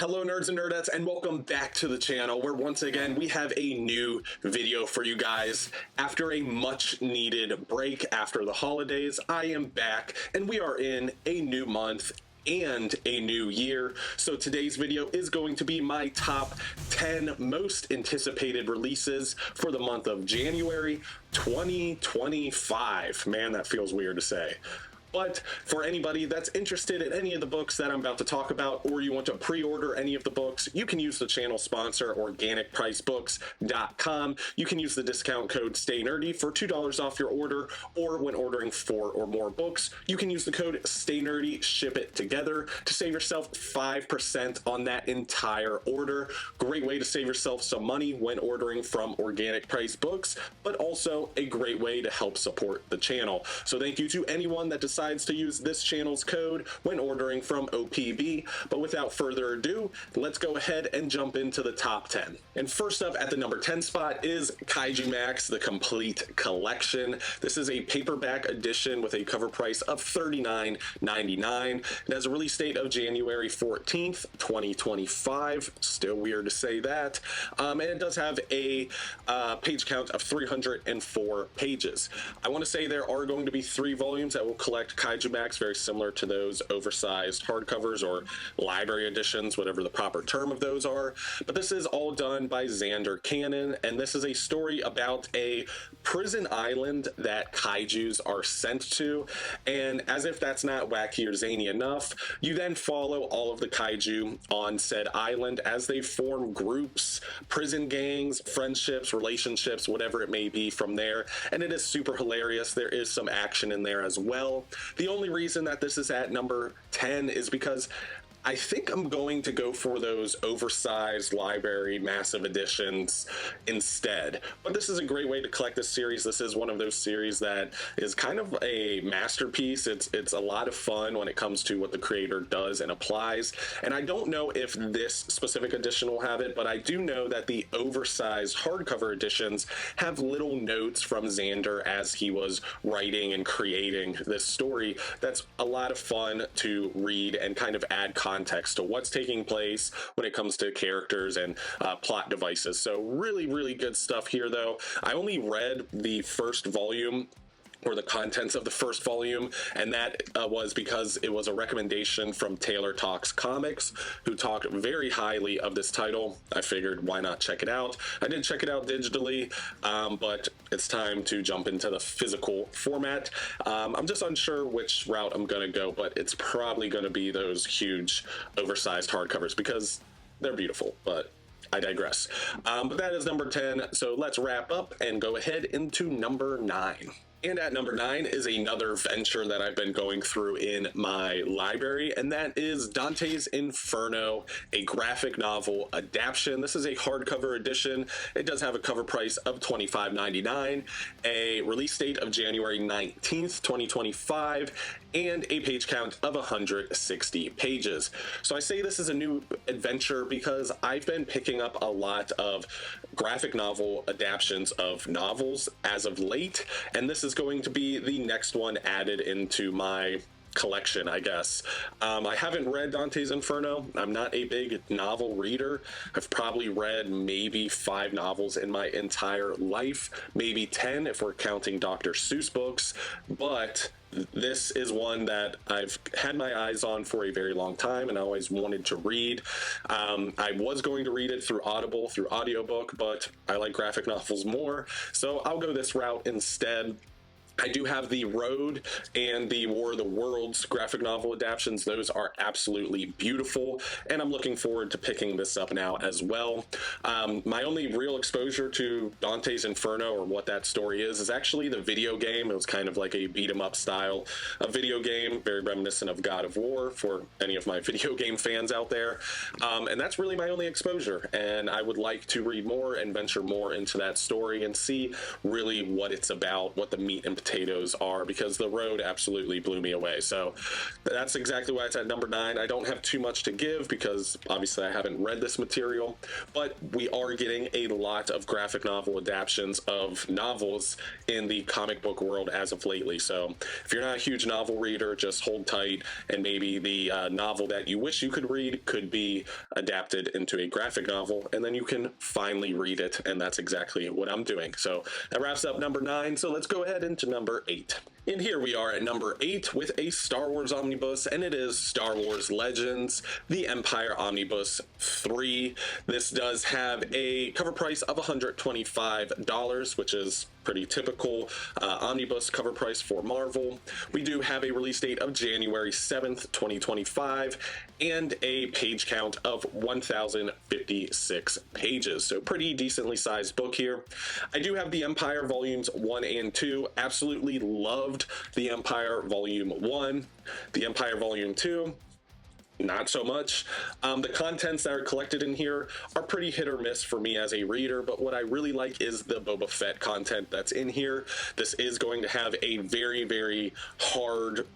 Hello nerds and nerdettes, and welcome back to the channel where once again we have a new video for you guys. After a much needed break after the holidays, I am back and we are in a new month and a new year. So today's video is going to be my top 10 most anticipated releases for the month of January 2025. Man, that feels weird to say. But for anybody that's interested in any of the books that I'm about to talk about, or you want to pre-order any of the books, you can use the channel sponsor, organicpricebooks.com. You can use the discount code staynerdy for $2 off your order, or when ordering 4 or more books, you can use the code staynerdyshipittogether to save yourself 5% on that entire order. Great way to save yourself some money when ordering from Organic Price Books, but also a great way to help support the channel. So thank you to anyone that decides to use this channel's code when ordering from OPB. But without further ado, let's go ahead and jump into the top 10. And first up at the number 10 spot is Kaiju Max, the complete collection. This is a paperback edition with a cover price of $39.99. It has a release date of January 14th, 2025. Still weird to say that. And it does have a page count of 304 pages. I want to say there are going to be 3 volumes that will collect Kaiju Max, very similar to those oversized hardcovers or library editions, whatever the proper term of those are. But this is all done by Xander Cannon, and this is a story about a prison island that kaijus are sent to. And as if that's not wacky or zany enough, you then follow all of the kaiju on said island as they form groups, prison gangs, friendships, relationships, whatever it may be from there. And it is super hilarious. There is some action in there as well. The only reason that this is at number 10 is because I think I'm going to go for those oversized library massive editions instead. But this is a great way to collect this series. This is one of those series that is kind of a masterpiece. It's a lot of fun when it comes to what the creator does and applies. And I don't know if this specific edition will have it, but I do know that the oversized hardcover editions have little notes from Xander as he was writing and creating this story. That's a lot of fun to read and kind of add context to what's taking place when it comes to characters and plot devices. So really, really good stuff here, though. I only read the first volume, or the contents of the first volume, and that was because it was a recommendation from Taylor Talks Comics, who talked very highly of this title. I figured, why not check it out? I did check it out digitally, but it's time to jump into the physical format. I'm just unsure which route I'm gonna go, but it's probably gonna be those huge oversized hardcovers because they're beautiful, but I digress. But that is number 10, so let's wrap up and go ahead into number 9. And at number 9 is another venture that I've been going through in my library, and that is Dante's Inferno, a graphic novel adaptation. This is a hardcover edition. It does have a cover price of $25.99, a release date of January 19th, 2025, and a page count of 160 pages. So I say this is a new adventure because I've been picking up a lot of graphic novel adaptations of novels as of late, and this is going to be the next one added into my collection, I guess. I haven't read Dante's Inferno. I'm not a big novel reader. I've probably read maybe 5 novels in my entire life, maybe 10 if we're counting Dr. Seuss books, but this is one that I've had my eyes on for a very long time and I always wanted to read. I was going to read it through Audible, through audiobook, but I like graphic novels more, so I'll go this route instead. I do have the Road and the War of the Worlds graphic novel adaptations. Those are absolutely beautiful, and I'm looking forward to picking this up now as well. My only real exposure to Dante's Inferno, or what that story is actually the video game. It was kind of like a beat-em-up style of video game, very reminiscent of God of War for any of my video game fans out there. And that's really my only exposure, and I would like to read more and venture more into that story and see really what it's about, what the meat and potatoes are, because the road absolutely blew me away. So that's exactly why it's at number 9. I don't have too much to give because obviously I haven't read this material, but we are getting a lot of graphic novel adaptations of novels in the comic book world as of lately. So if you're not a huge novel reader, just hold tight, and maybe the novel that you wish you could read could be adapted into a graphic novel, and then you can finally read it, and that's exactly what I'm doing. So that wraps up number 9, so let's go ahead into number 8. And here we are at number 8 with a Star Wars omnibus, and it is Star Wars Legends, the Empire Omnibus 3. This does have a cover price of $125, which is pretty typical omnibus cover price for Marvel. We do have a release date of January 7th, 2025, and a page count of 1,056 pages. So pretty decently sized book here. I do have the Empire Volumes 1 and 2. Absolutely loved the Empire Volume 1. The Empire Volume 2, not so much. The contents that are collected in here are pretty hit or miss for me as a reader, but what I really like is the Boba Fett content that's in here. This is going to have a very, very hard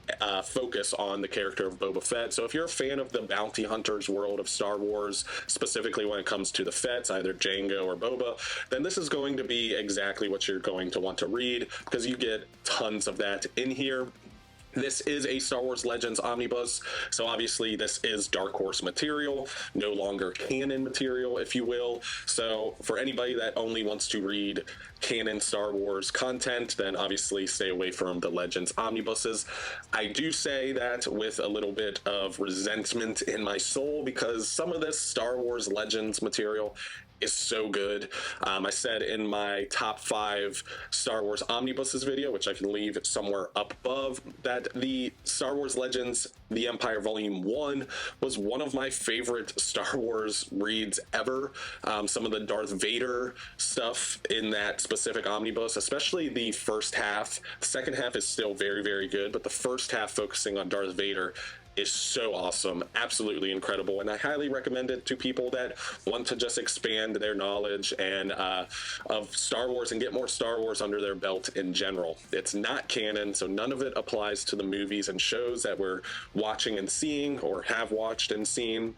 focus on the character of Boba Fett. So if you're a fan of the bounty hunters world of Star Wars, specifically when it comes to the Fetts, either Jango or Boba, then this is going to be exactly what you're going to want to read, because you get tons of that in here. This is a Star Wars Legends omnibus, so obviously this is Dark Horse material, no longer canon material, if you will. So for anybody that only wants to read canon Star Wars content, then obviously stay away from the Legends omnibuses. I do say that with a little bit of resentment in my soul, because some of this Star Wars Legends material is so good. I said in my top 5 Star Wars omnibuses video, which I can leave somewhere up above, that the Star Wars Legends, the Empire Volume 1 was one of my favorite Star Wars reads ever. Some of the Darth Vader stuff in that specific omnibus, especially the first half. The second half is still very, very good, but the first half focusing on Darth Vader is so awesome, absolutely incredible, and I highly recommend it to people that want to just expand their knowledge and of Star Wars and get more Star Wars under their belt in general. It's not canon, so none of it applies to the movies and shows that we're watching and seeing, or have watched and seen.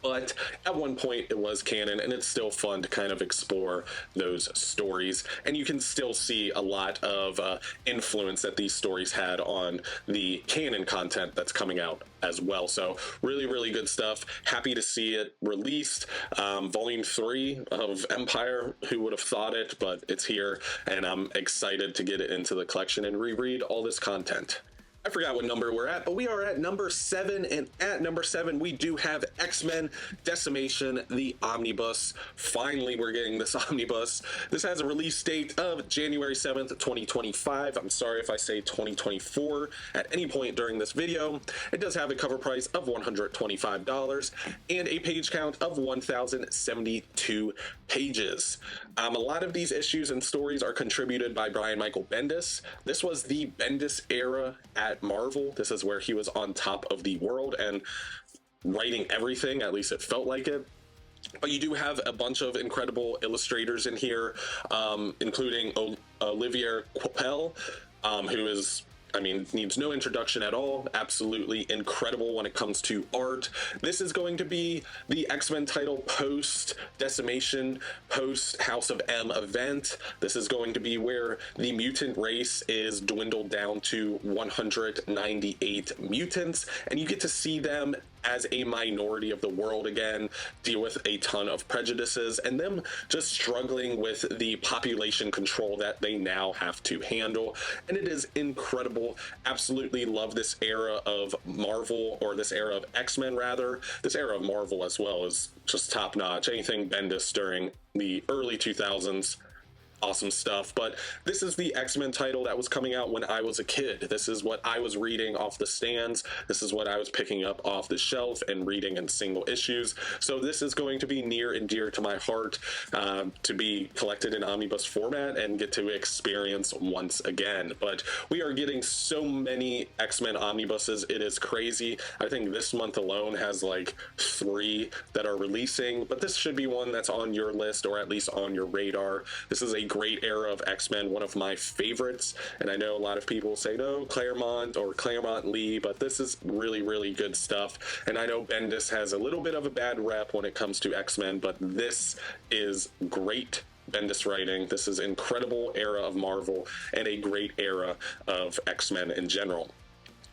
But at one point it was canon, and it's still fun to kind of explore those stories, and you can still see a lot of influence that these stories had on the canon content that's coming out as well. So really, really good stuff. Happy to see it released. Volume 3 of Empire, who would have thought it, but it's here, and I'm excited to get it into the collection and reread all this content. I forgot what number we're at, but we are at number 7, and at number 7 we do have X-Men Decimation, the Omnibus. Finally, we're getting this omnibus. This has a release date of January 7th, 2025. I'm sorry if I say 2024 at any point during this video. It does have a cover price of $125 and a page count of 1,072 pages. A lot of these issues and stories are contributed by Brian Michael Bendis. This was the Bendis era at Marvel. This is where he was on top of the world and writing everything, at least it felt like it. But you do have a bunch of incredible illustrators in here, including Olivier Coipel, who is, I mean, needs no introduction at all. Absolutely incredible when it comes to art. This is going to be the X-Men title post Decimation, post House of M event. This is going to be where the mutant race is dwindled down to 198 mutants, and you get to see them as a minority of the world again, deal with a ton of prejudices, and them just struggling with the population control that they now have to handle. And it is incredible. Absolutely love this era of Marvel, or this era of X-Men rather. This era of Marvel as well is just top notch. Anything Bendis during the early 2000s, awesome stuff. But this is the X-Men title that was coming out when I was a kid. This is what I was reading off the stands. This is what I was picking up off the shelf and reading in single issues. So this is going to be near and dear to my heart to be collected in omnibus format and get to experience once again. But we are getting so many X-Men omnibuses, it is crazy. I think this month alone has like 3 that are releasing, but this should be one that's on your list, or at least on your radar. This is a great era of X-Men, one of my favorites. And I know a lot of people say, no, Claremont or Claremont Lee, but this is really, really good stuff. And I know Bendis has a little bit of a bad rep when it comes to X-Men, but this is great Bendis writing. This is incredible era of Marvel and a great era of X-Men in general.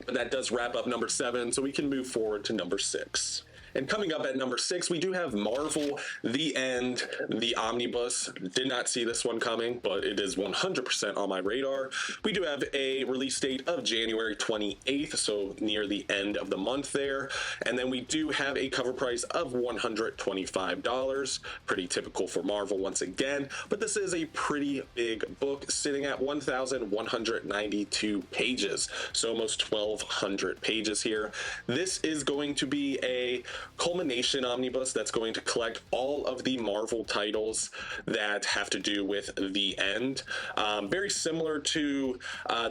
But that does wrap up number 7, so we can move forward to number 6. And coming up at number 6, we do have Marvel, The End, the Omnibus. Did not see this one coming, but it is 100% on my radar. We do have a release date of January 28th, so near the end of the month there. And then we do have a cover price of $125. Pretty typical for Marvel once again, but this is a pretty big book, sitting at 1,192 pages, so almost 1,200 pages here. This is going to be a culmination omnibus that's going to collect all of the Marvel titles that have to do with The End. Very similar to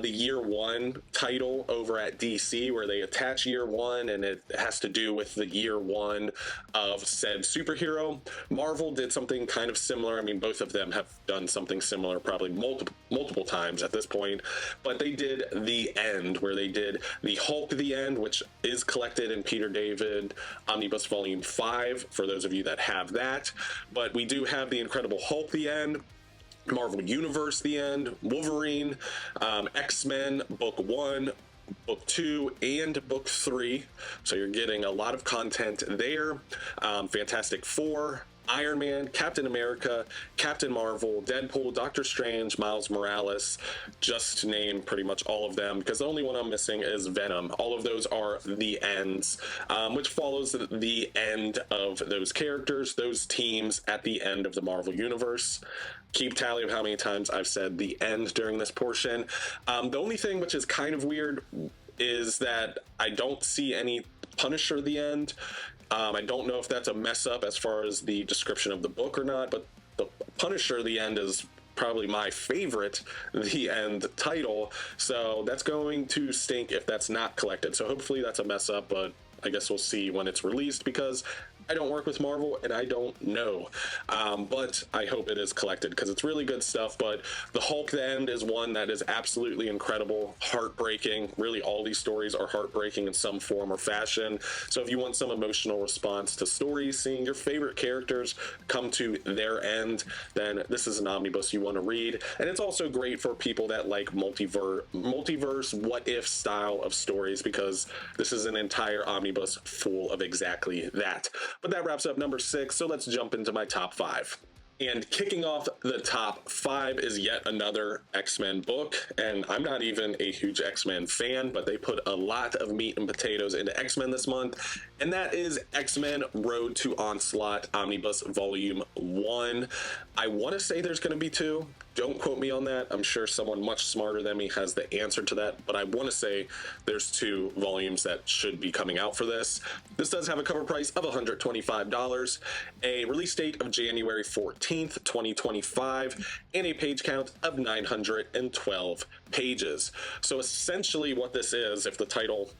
the Year One title over at DC, where they attach Year One and it has to do with the Year One of said superhero. Marvel did something kind of similar. I mean, both of them have done something similar probably multiple times at this point, but they did The End, where they did the Hulk The End, which is collected in Peter David Omnibus Volume 5, for those of you that have that. But we do have the Incredible Hulk The End, Marvel Universe The End, Wolverine, X-Men Book 1, Book 2, and Book 3. So you're getting a lot of content there. Fantastic Four, Iron Man, Captain America, Captain Marvel, Deadpool, Doctor Strange, Miles Morales, just to name pretty much all of them, because the only one I'm missing is Venom. All of those are The Ends, which follows the end of those characters, those teams at the end of the Marvel Universe. Keep tally of how many times I've said The End during this portion. The only thing which is kind of weird is that I don't see any Punisher The End. I don't know if that's a mess up as far as the description of the book or not, but the Punisher The End is probably my favorite The End title, so that's going to stink if that's not collected. So hopefully that's a mess up, but I guess we'll see when it's released, because I don't work with Marvel and I don't know, but I hope it is collected because it's really good stuff. But the Hulk The End is one that is absolutely incredible, heartbreaking. Really, all these stories are heartbreaking in some form or fashion. So if you want some emotional response to stories, seeing your favorite characters come to their end, then this is an omnibus you want to read. And it's also great for people that like multiverse what if style of stories, because this is an entire omnibus full of exactly that. But that wraps up number 6, so let's jump into my top 5. And kicking off the top 5 is yet another X-Men book, and I'm not even a huge X-Men fan, but they put a lot of meat and potatoes into X-Men this month, and that is X-Men Road to Onslaught Omnibus Volume 1. I want to say there's going to be 2. Don't quote me on that. I'm sure someone much smarter than me has the answer to that, but I want to say there's 2 volumes that should be coming out for this. This does have a cover price of $125, a release date of January 14th, 2025, and a page count of 912 pages. So essentially what this is, if the title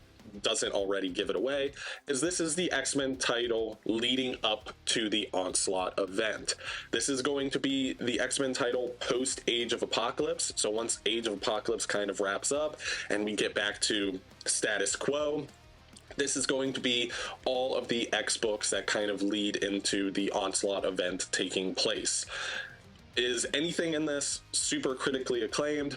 doesn't already give it away, is this is the X-Men title leading up to the Onslaught event. This is going to be the X-Men title post Age of Apocalypse. So once Age of Apocalypse kind of wraps up and we get back to status quo, this is going to be all of the X books that kind of lead into the Onslaught event taking place. Is anything in this super critically acclaimed?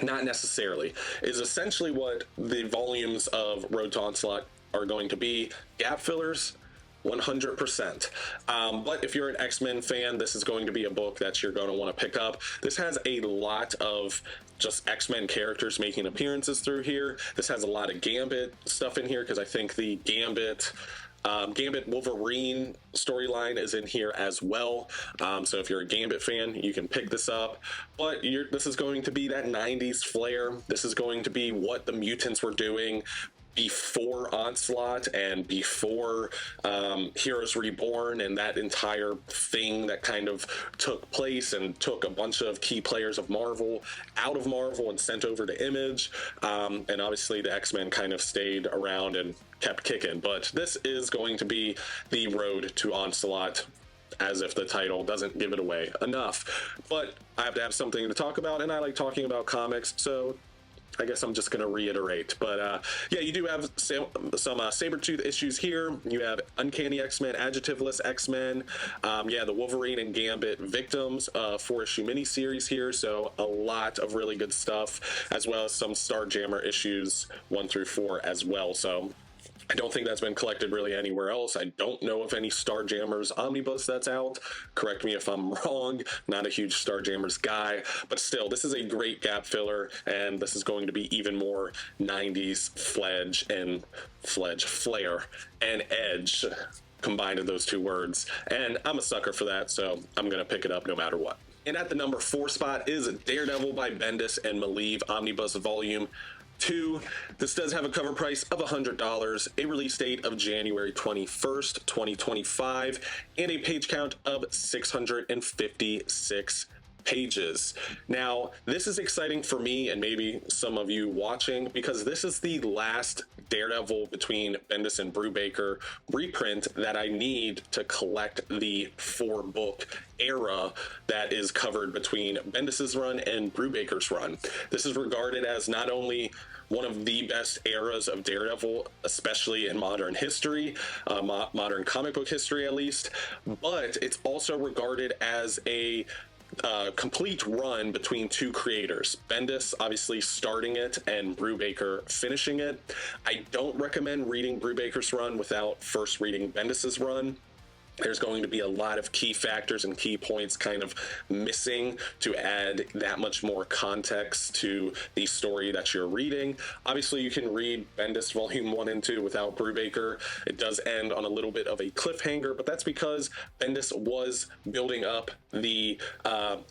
Not necessarily. Is essentially what the volumes of Road to Onslaught are going to be. Gap fillers, 100%. But if you're an X-Men fan, this is going to be a book that you're going to want to pick up. This has a lot of just X-Men characters making appearances through here. This has a lot of Gambit stuff in here, because I think the Gambit Wolverine storyline is in here as well. So if you're a Gambit fan, you can pick this up. But this is going to be that 90s flair. This is going to be what the mutants were doing before Onslaught and before Heroes Reborn, and that entire thing that kind of took place and took a bunch of key players of Marvel out of Marvel and sent over to Image. And obviously the X-Men kind of stayed around and kept kicking. But this is going to be the Road to Onslaught as if the title doesn't give it away enough. But I have to have something to talk about, and I like talking about comics, so I guess I'm just going to reiterate. But yeah, you do have some Sabretooth issues here. You have Uncanny X-Men, Adjectiveless X-Men. Yeah, the Wolverine and Gambit Victims 4-issue miniseries here. So a lot of really good stuff, as well as some Starjammer issues 1 through 4 as well. So I don't think that's been collected really anywhere else. I don't know if any Starjammers omnibus that's out. Correct me if I'm wrong. Not a huge Starjammers guy, but still, this is a great gap filler, and this is going to be even more 90s flair and edge combined in those two words. And I'm a sucker for that, so I'm going to pick it up no matter what. And at the number 4 spot is Daredevil by Bendis and Maleev Omnibus Volume 2. This does have a cover price of $100, a release date of January 21st, 2025, and a page count of 656 pages. Now, this is exciting for me and maybe some of you watching, because this is the last Daredevil between Bendis and Brubaker reprint that I need to collect the 4-book era that is covered between Bendis's run and Brubaker's run. This is regarded as not only one of the best eras of Daredevil, especially in modern history, modern comic book history at least, but it's also regarded as a complete run between two creators. Bendis obviously starting it and Brubaker finishing it. I don't recommend reading Brubaker's run without first reading Bendis's run. There's going to be a lot of key factors and key points kind of missing to add that much more context to the story that you're reading. Obviously, you can read Bendis Volume 1 and 2 without Brubaker. It does end on a little bit of a cliffhanger, but that's because Bendis was building up the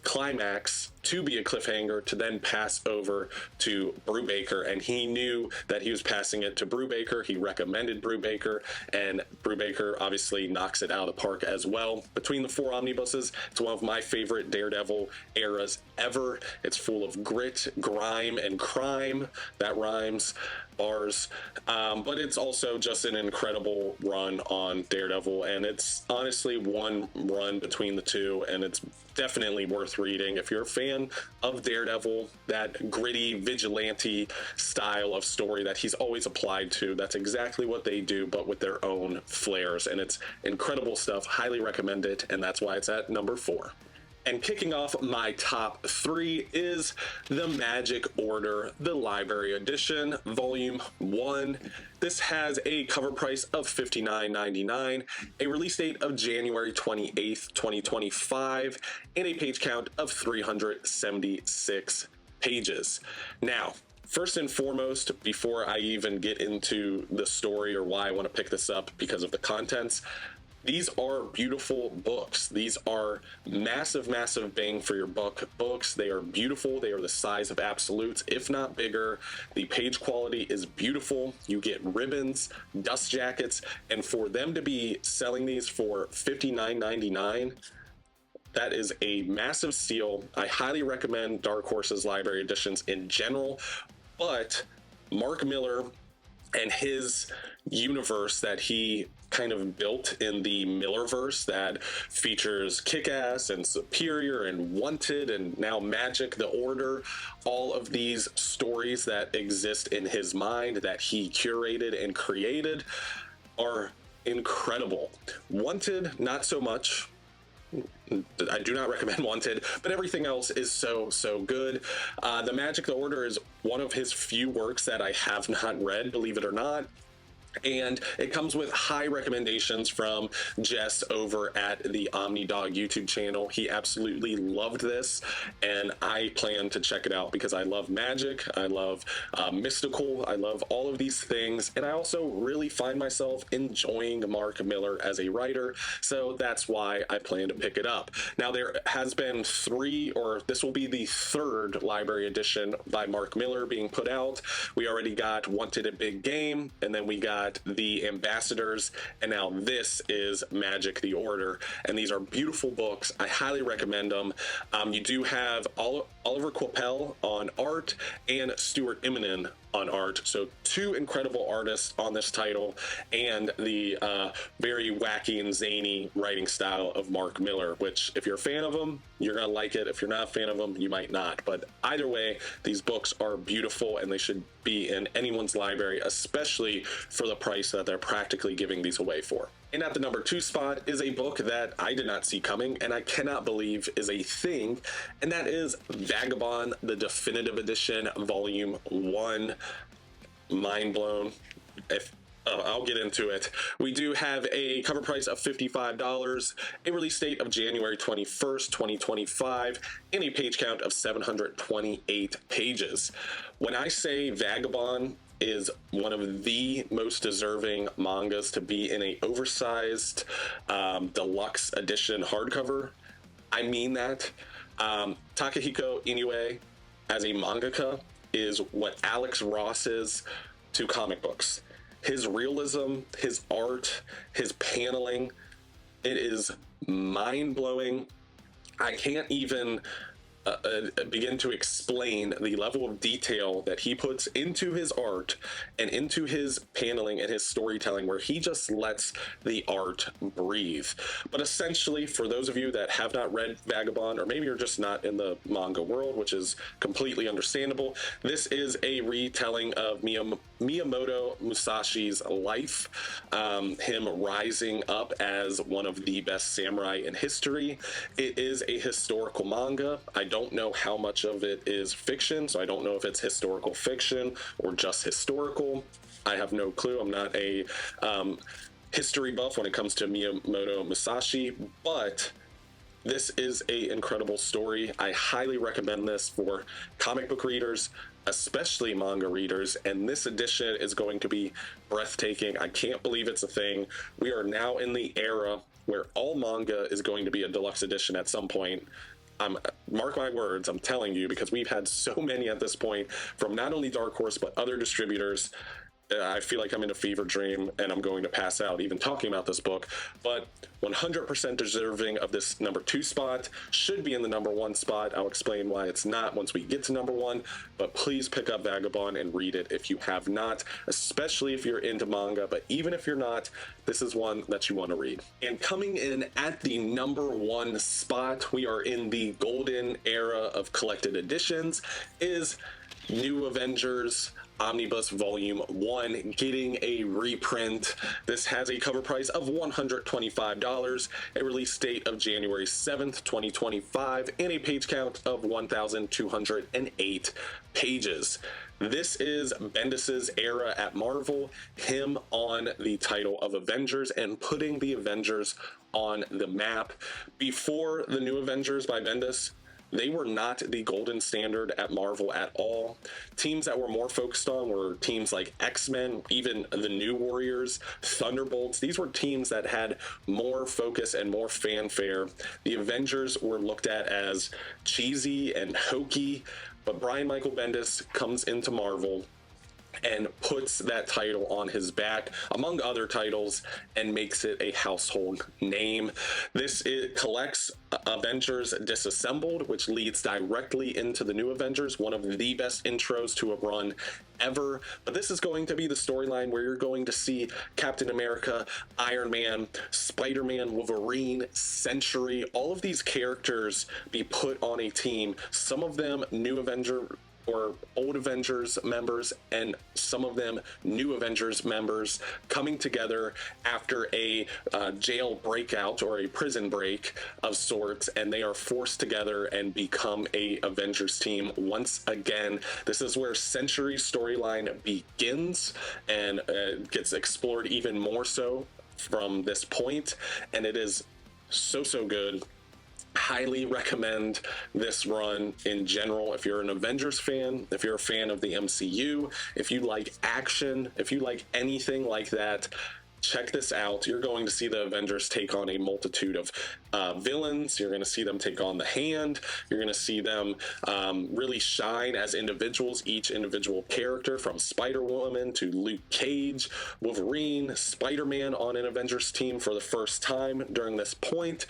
climax to be a cliffhanger to then pass over to Brubaker, and he knew that he was passing it to Brubaker. He recommended Brubaker, and Brubaker obviously knocks it out of the park as well. Between the 4 omnibuses, it's one of my favorite Daredevil eras ever. It's full of grit, grime, and crime. That rhymes. Bars. But it's also just an incredible run on Daredevil, and it's honestly one run between the two, and it's definitely worth reading if you're a fan of Daredevil, that gritty vigilante style of story that he's always applied to. That's exactly what they do, but with their own flares, and it's incredible stuff. Highly recommend it, and that's why it's at number 4. And kicking off my top 3 is The Magic Order, the Library Edition, Volume 1. This has a cover price of $59.99, a release date of January 28th, 2025, and a page count of 376 pages. Now, first and foremost, before I even get into the story or why I want to pick this up because of the contents, these are beautiful books. These are massive, massive bang for your buck books. They are beautiful. They are the size of absolutes, if not bigger. The page quality is beautiful. You get ribbons, dust jackets, and for them to be selling these for $59.99, that is a massive steal. I highly recommend Dark Horse's library editions in general, but Mark Millar and his universe that he kind of built in the Millerverse that features Kick-Ass and Superior and Wanted and now Magic, the Order, all of these stories that exist in his mind that he curated and created are incredible. Wanted, not so much. I do not recommend Wanted, but everything else is so good. The Magic, the Order is one of his few works that I have not read, believe it or not. And it comes with high recommendations from Jess over at the OmniDog YouTube channel. He absolutely loved this, and I plan to check it out because I love magic, I love mystical, I love all of these things, and I also really find myself enjoying Mark Millar as a writer, so that's why I plan to pick it up. Now, there has been 3, or this will be the 3rd library edition by Mark Millar being put out. We already got Wanted a Big Game, and then we got the Ambassadors, and now this is Magic the Order, and these are beautiful books. I highly recommend them. You do have all Oliver Coipel on art, and Stuart Immonen on art. So two incredible artists on this title, and the very wacky and zany writing style of Mark Millar, which if you're a fan of him, you're going to like it. If you're not a fan of him, you might not. But either way, these books are beautiful and they should be in anyone's library, especially for the price that they're practically giving these away for. And at the number 2 spot is a book that I did not see coming and I cannot believe is a thing, and that is Vagabond, the Definitive Edition, Volume 1. Mind blown. I'll get into it. We do have a cover price of $55, a release date of January 21st, 2025, and a page count of 728 pages. When I say Vagabond is one of the most deserving mangas to be in a oversized deluxe edition hardcover, I mean that. Takahiko Inoue as a mangaka is what Alex Ross is to comic books. His realism, his art, his paneling, it is mind-blowing. I can't even begin to explain the level of detail that he puts into his art and into his paneling and his storytelling, where he just lets the art breathe. But essentially, for those of you that have not read Vagabond, or maybe you're just not in the manga world, which is completely understandable, this is a retelling of Miyamoto Musashi's life, him rising up as one of the best samurai in history. It is a historical manga. I don't know how much of it is fiction, so I don't know if it's historical fiction or just historical. I have no clue. I'm not a history buff when it comes to Miyamoto Musashi, but this is an incredible story. I highly recommend this for comic book readers, especially manga readers, and this edition is going to be breathtaking. I can't believe it's a thing. We are now in the era where all manga is going to be a deluxe edition at some point. Mark my words, I'm telling you, because we've had so many at this point from not only Dark Horse but other distributors. I feel like I'm in a fever dream and I'm going to pass out even talking about this book, but 100% deserving of this number 2 spot, should be in the number 1 spot. I'll explain why it's not once we get to number 1, but please pick up Vagabond and read it if you have not, especially if you're into manga. But even if you're not, this is one that you want to read. And coming in at the number 1 spot, we are in the golden era of collected editions, is New Avengers Omnibus Volume 1 getting a reprint. This has a cover price of $125, a release date of January 7th, 2025, and a page count of 1,208 pages. This is Bendis's era at Marvel, him on the title of Avengers and putting the Avengers on the map. Before the New Avengers by Bendis, they were not the golden standard at Marvel at all. Teams that were more focused on were teams like X-Men, even the New Warriors, Thunderbolts. These were teams that had more focus and more fanfare. The Avengers were looked at as cheesy and hokey, but Brian Michael Bendis comes into Marvel and puts that title on his back, among other titles, and makes it a household name. Collects Avengers Disassembled, which leads directly into the New Avengers, one of the best intros to a run ever. But this is going to be the storyline where you're going to see Captain America, Iron Man, Spider-Man, Wolverine, Sentry, all of these characters be put on a team, some of them New Avenger or old Avengers members, and some of them new Avengers members coming together after a jail breakout or a prison break of sorts, and they are forced together and become a Avengers team once again. This is where Century's storyline begins and gets explored even more so from this point, and it is so good. Highly recommend this run in general. If you're an Avengers fan, if you're a fan of the MCU, if you like action, if you like anything like that, check this out. You're going to see the Avengers take on a multitude of villains. You're going to see them take on the Hand. You're going to see them really shine as individuals, each individual character, from Spider-Woman to Luke Cage, Wolverine, Spider-Man on an Avengers team for the first time during this point.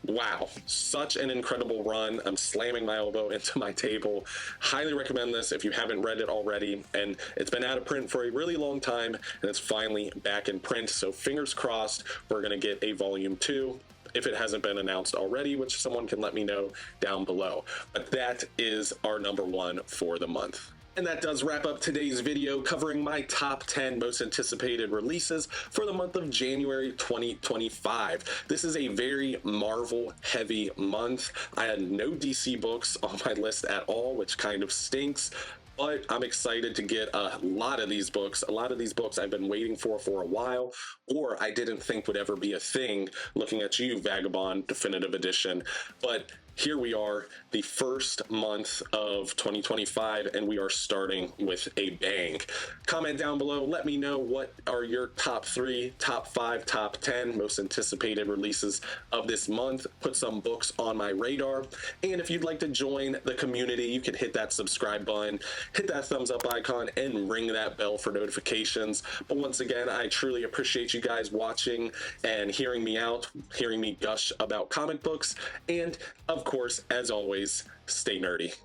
Wow, such an incredible run. I'm slamming my elbow into my table. Highly recommend this if you haven't read it already. And it's been out of print for a really long time, and it's finally back in print. So fingers crossed, we're going to get a volume 2. If it hasn't been announced already, which someone can let me know down below. But that is our number 1 for the month. And that does wrap up today's video covering my top 10 most anticipated releases for the month of January 2025. This is a very Marvel heavy month. I had no DC books on my list at all, which kind of stinks. But I'm excited to get a lot of these books. A lot of these books I've been waiting for a while, or I didn't think would ever be a thing, looking at you, Vagabond Definitive Edition. But here we are, the first month of 2025, and we are starting with a bang. Comment down below, let me know what are your top 3, top 5, top 10 most anticipated releases of this month. Put some books on my radar. And if you'd like to join the community, you can hit that subscribe button, hit that thumbs up icon, and ring that bell for notifications. But once again, I truly appreciate you guys watching and hearing me out, hearing me gush about comic books, and of course, as always, stay nerdy.